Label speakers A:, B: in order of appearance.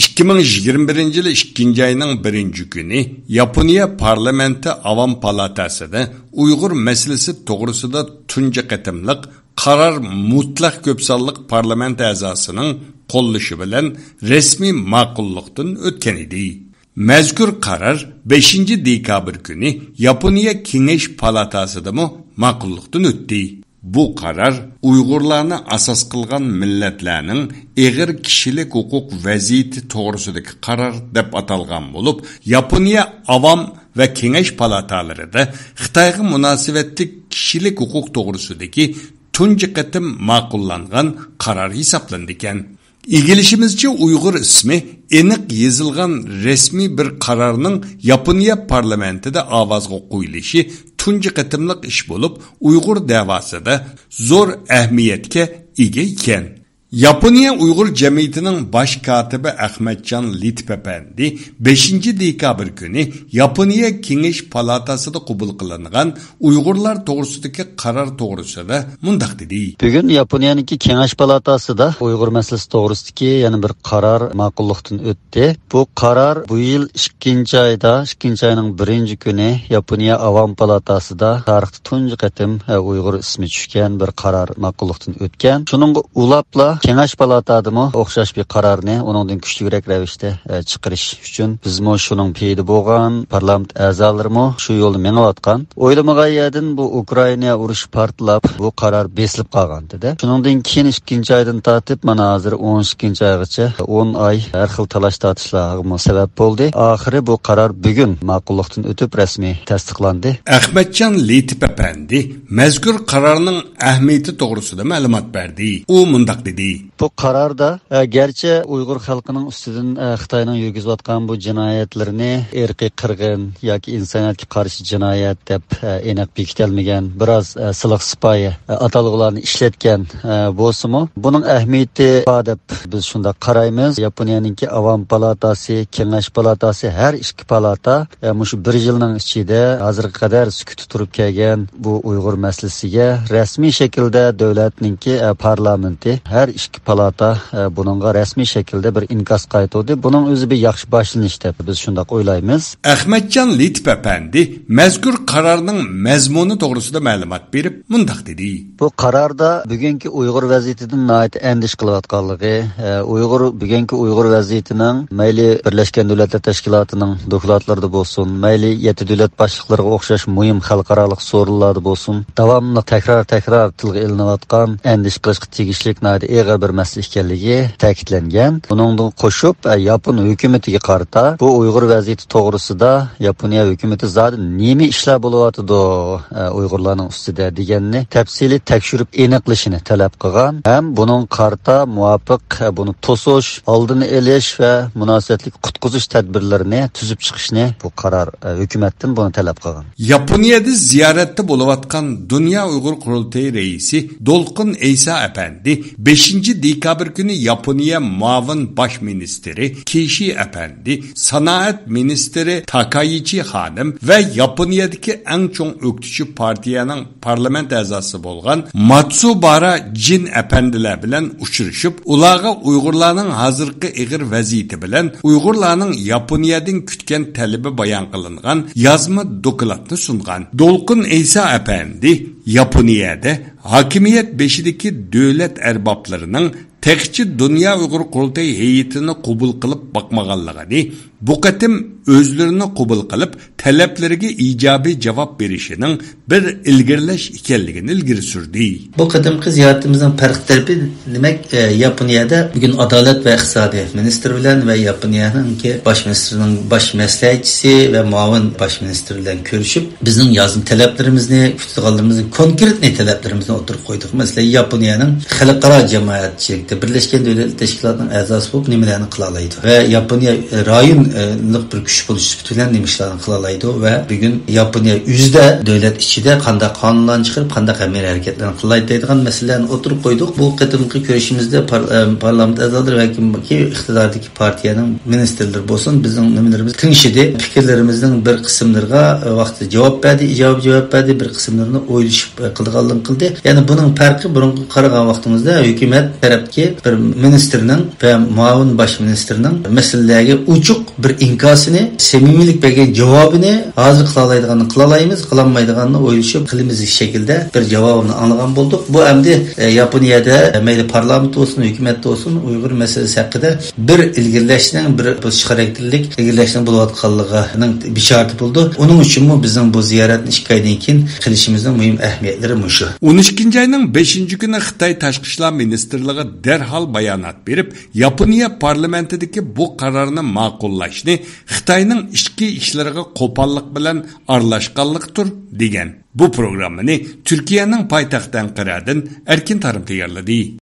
A: 2021 yılı 2. ayının 1. günü Yaponiya Parlamenti Avam Palatası'da Uygur meselesi doğrusunda tunca qetimliq karar mutlaq köpsallık parlament azasının qo'llashi bilan resmi ma'qullikdan o'tgan edi. Mazkur karar 5. dekabr günü Yaponiya Kengesh Palatası'da ma'qullikdan o'tdi. Bu karar Uygurlarni asas qilgan millatlarning eg'ir kishilik huquq vaziyati to'g'risidagi qaror deb atalgan bo'lib, Yaponiya Avam va Kengash palatalarida Xitoyga munosabatli kishilik huquq to'g'risidagi tunji qatim ma'qullangan qaror hisoblanadi ekan. İgilişimizce Uygur ismi aniq yezilgan resmi bir qarorning Yaponiya parlamentida ovozga qo'yilishi tunji qatimliq ish bo'lib, Uygur davosida zo'r ahamiyatga ega ekan. Yaponiya Uygur Cemiyeti'nin baş katibi Ahmetcan Litpepandi 5. dekabr günü Yaponiya Kengesh Palatası'da qabul qilingan Uygurlar to'g'risidagi qaror to'g'risida mundaq dedi.
B: Bugün Yaponiyaniki Kengesh Palatası'da Uygur meselesi to'g'risidagi yana bir qaror ma'qullikdan o'tdi. Bu qaror bu yil 2. ayda 2. ayının 1. günü Yaponiya Avam Palatası'da tarixda tunji qatim Uygur ismi tushgan bir qaror ma'qullikdan o'tgan. Shuning ulapla Kengash palatadımı o'xshash bir qarorni onundan kuchliroq ravishda chiqarish uchun bizmo shuning peydi bo'lgan parlament a'zolarimi shu yo'lni mengayotgan. O'ylamagan yerdan bu Ukraina urush portlab bu qaror besilib qolgandi-da. Shuningdan keyin 2. aydan tortib mana hozir 12. oygacha 10 oy har xil talash tortishlarga sabab bo'ldi. Oxiri bu qaror bugun ma'qullikdan o'tib rasmiy tasdiqlandi.
A: Ahmetcan Litpepandi mazkur qarorning ahamiyati to'g'risida ma'lumot berdi. U mundaq dedi:
B: Bu qararda gerçi Uygur xalqının üstüden Xitayning yurgizayotgan bu jinoyatlarini irqiy qirg'in yoki insoniyatga qarshi jinoyat deb aniq bekitilmagan biroz siliq sipoyi atalg'ularni ishlatgan bo'lsa-mu, buning ahamiyati deb biz shunda qaraymiz. Yaponiyaningki Avam palatasi, Kengash palatasi har ikki palata shu 1 yilning ichida hozirga qadar sukut turib kelgan bu Uygur masalasiga rasmiy shaklda davlatningki parlamenti har ikki palata bununla resmi şekilde bir inkas qaytırdı. Bunun özü bir yaxşı başlanış deb biz shunday o'ylaymiz.
A: Ahmetcan Litpepandi mazkur qarorning mazmuni to'g'risida ma'lumot berib, mundaq dedi:
B: Bu qarorda bugungi Uygur vaziyatidan nihoyat andish qilayotganligi, bugungi Uygur vaziyatining mayli Birlashgan Davlatlar Tashkilotining dokladlarida bo'lsin, mayli 7 davlat boshliqlariga o'xshash muhim xalqaro so'rovlarda bo'lsin, davomli takrar tilga ilinayotgan andish qilishga tegishli eg'ir bir masala ekanligi ta'kidlangan. Buningdan qo'shib Yapon hukumatiga qarata bu Uyg'ur vaziyati to'g'risida Yaponiya hukumati zodi nima ishlar bo'layotdi Uyg'urlarning ustida deganni tafsili tekshirib aniqlashini talab qilgan. Ham buning qarata muvofiq buni to'sish, oldini olish va munosabatli qutqizish tadbirlarini tuzib chiqishni bu qaror hukumatdan buni talab qilgan.
A: Yaponiyada ziyoratda bo'layotgan Dünya Uyg'ur qurultayi raisi Dolqin Eysa Efendi 5. dekabr günü Yaponiya muavin baş ministeri Keishi Efendi, Sanaat ministeri Takaichi Hanım ve Yaponiyadaki en çok öktücü partiyanın parlament azası bolgan Matsubara Jin Efendiler bilen uçuruşup, ulağa Uygurlarının hazırkı egir vaziyeti bilen Uygurlarının Yaponiyadan kütken talebi bayan kılıngan yazma dokulatını sungan. Dolqin Eysa Efendi Yaponiyada hakimiyet beşideki devlet erbaplarının tekçi Dünya Uygur Qurultayı heyetini qabul qilib bakmaganlığını, bu qatim özlerini qabul qilib talablariga ijobiy javob berishinin bir ilgirlash ekanligini ilgiri surdi.
C: Bu qadimki ziyoratimizning farq tarafi demak Yaponiyada bugun adolat va iqtisodiyot ministri bilan va Yaponiyaningki bosh ministrining bosh maslahatchisi va muavin bosh ministri bilan ko'rishib, bizning yozma talablarimizni, kutganlarimizni, konkret talablarimizni o'tirib qo'ydik. Masalan, Yaponiyaning xalqaro jamoatchilikda Birleşken Devletler Teşkilatı'nın a'zosi bo'lib nimalarni qila oladi va Yaponiya rayonlik bir kuch bo'lish bilan nima ishlarni qila oladi va bugun Yaponiya yüzde davlat ichida qanday qonunlar chiqarib, qanday amaliy harakatlarni qiladi deydigan masalalarni o'tirib qo'ydik. Bu qadimki ko'rishimizda parlament a'zolari va kimki iqtidordagi partiyaning ministrlari bo'lsin, bizning nimalarimiz tingishdi, fikrlarimizning bir qismlariga vaqtida javob berdi, ijobiy javob berdi, bir qismlarini o'ylashib qilganligini qildi. Yani bunun farkı burungi qaragan vaqtimizda hukumat tarafki bir ministerning ve muavin baş ministerning meselelerge uçuk bir inkasını, samimiylik bergen javobini hozir qila oladiganini qila olamiz, qilolmaydiganini o'ylashib qilimiz şekilde bir javobini anlagan bo'ldik. Bu endi Yaponiyada mayli parlament olsun, hukumat olsun Uyghur meselesi haqida bir ilgirlashning, bir bo'sh xarakterlik ilgirlashning bo'layotganligining bisharati bo'ldi. Onun uchun mu bizning bu ziyoratni 2 oydan keyin qilishimizning muhim ahamiyati mushu.
A: 12 ayning 5 kuni Xitoy Tashqi ishlar ministrligi derhal bayonot berib, Yaponiya parlamentidagi bu qarorni ma'qullashni Xitoyning ichki ishlariga qo'pollik bilan aralashganlikdir degan. Bu programmani Turkiyaning poytaxti Anqaradan Erkin Tarim tayyorladi.